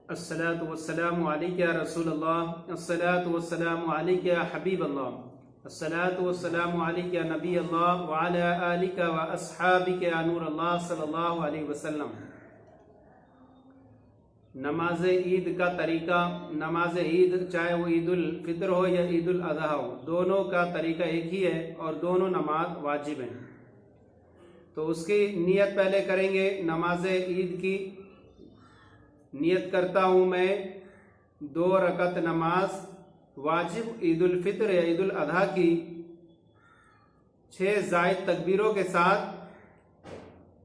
الصلاۃ والسلام علیک یا رسول اللہ، الصلاۃ والسلام علیک یا حبیب اللہ، الصلاۃ والسلام علیک یا نبی اللہ وعلی آلک و اصحابک یا نور اللہ صلی اللہ علیہ وسلم۔ نماز عید کا طریقہ، نماز عید چاہے وہ عید الفطر ہو یا عید الاضحیٰ ہو، دونوں کا طریقہ ایک ہی ہے اور دونوں نماز واجب ہیں۔ تو اس کی نیت پہلے کریں گے۔ نماز عید کی نیت کرتا ہوں میں 2 رکعت نماز واجب عید الفطر یا عید الاضحیٰ کی 6 زائد تکبیروں کے ساتھ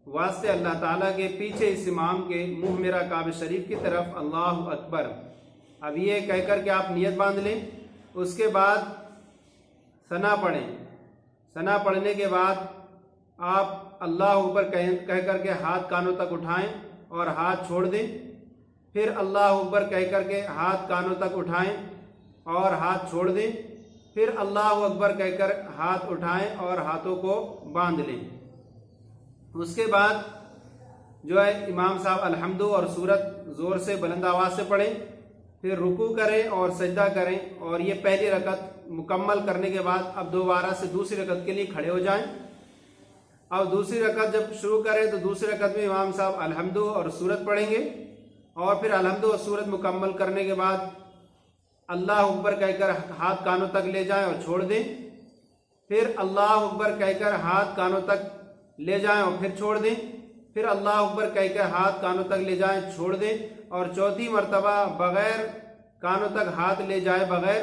واسطے اللہ تعالیٰ کے پیچھے اس امام کے منہ میرا کعبہ شریف کی طرف اللہ اکبر۔ اب یہ کہہ کر کے آپ نیت باندھ لیں۔ اس کے بعد ثنا پڑھیں۔ ثنا پڑھنے کے بعد آپ اللہ اکبر کہہ کر کے ہاتھ کانوں تک اٹھائیں اور ہاتھ چھوڑ دیں۔ پھر اللہ اکبر کہہ کر کے ہاتھ کانوں تک اٹھائیں اور ہاتھ چھوڑ دیں۔ پھر اللہ اکبر کہہ کر ہاتھ اٹھائیں اور ہاتھوں کو باندھ لیں۔ اس کے بعد جو ہے امام صاحب الحمد اور سورت زور سے بلند آواز سے پڑھیں۔ پھر رکوع کریں اور سجدہ کریں، اور یہ پہلی رکعت مکمل کرنے کے بعد اب دوبارہ سے دوسری رکعت کے لیے کھڑے ہو جائیں۔ اب دوسری رکعت جب شروع کریں تو دوسری رکعت میں امام صاحب الحمد اور سورت پڑھیں گے، اور پھر الحمد اور سورت مکمل کرنے کے بعد اللہ اکبر کہہ کر ہاتھ کانوں تک لے جائیں اور چھوڑ دیں۔ پھر اللہ اکبر کہہ کر ہاتھ کانوں تک لے جائیں اور پھر چھوڑ دیں۔ پھر اللہ اکبر کہہ کر ہاتھ کانوں تک لے جائیں، چھوڑ دیں، اور چوتھی مرتبہ بغیر کانوں تک ہاتھ لے جائے بغیر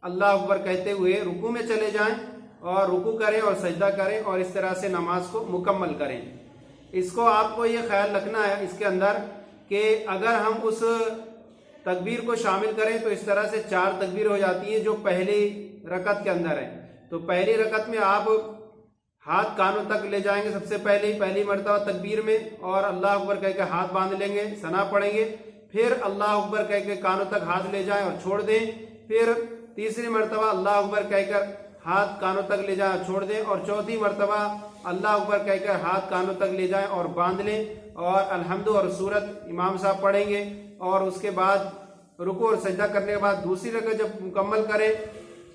اللہ اکبر کہتے ہوئے رکوع میں چلے جائیں اور رکوع کریں اور سجدہ کریں، اور اس طرح سے نماز کو مکمل کریں۔ اس کو آپ کو یہ خیال رکھنا ہے اس کے اندر کہ اگر ہم اس تکبیر کو شامل کریں تو اس طرح سے 4 تکبیر ہو جاتی ہیں جو پہلی رکعت کے اندر ہے۔ تو پہلی رکعت میں آپ ہاتھ کانوں تک لے جائیں گے سب سے پہلی مرتبہ تکبیر میں، اور اللہ اکبر کہہ کے ہاتھ باندھ لیں گے، ثنا پڑھیں گے۔ پھر اللہ اکبر کہہ کے کانوں تک ہاتھ لے جائیں اور چھوڑ دیں۔ پھر تیسری مرتبہ اللہ اکبر کہہ کر ہاتھ کانوں تک لے جائیں اور چھوڑ دیں، اور چوتھی مرتبہ اللہ اکبر کہہ کر ہاتھ کانوں تک لے جائیں اور باندھ لیں، اور الحمد اور سورت امام صاحب پڑھیں گے۔ اور اس کے بعد رکوع اور سجدہ کرنے کے بعد دوسری رکعت جب مکمل کریں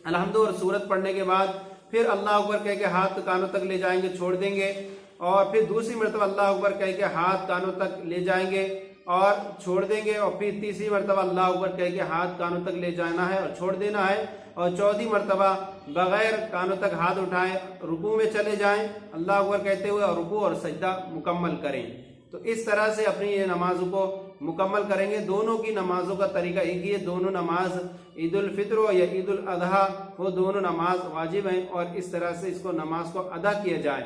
الحمد اور سورت پڑھنے کے بعد پھر اللہ اکبر کہہ کے ہاتھ کانوں تک لے جائیں گے، چھوڑ دیں گے، اور پھر دوسری مرتبہ اللہ اکبر کہہ کے ہاتھ کانوں تک لے جائیں گے اور چھوڑ دیں گے، اور پھر تیسری مرتبہ اللہ اکبر کہہ کے ہاتھ کانوں تک لے جانا ہے اور چھوڑ دینا ہے، اور چوتھی مرتبہ بغیر کانوں تک ہاتھ اٹھائیں رکوع میں چلے جائیں اللہ اکبر کہتے ہوئے، اور رکوع اور سجدہ مکمل کریں۔ تو اس طرح سے اپنی یہ نمازوں کو مکمل کریں گے۔ دونوں کی نمازوں کا طریقہ ایک ہی ہے، دونوں نماز عید الفطر ہو یا عید الاضحیٰ ہو، دونوں نماز واجب ہیں، اور اس طرح سے اس کو نماز کو ادا کیا جائے۔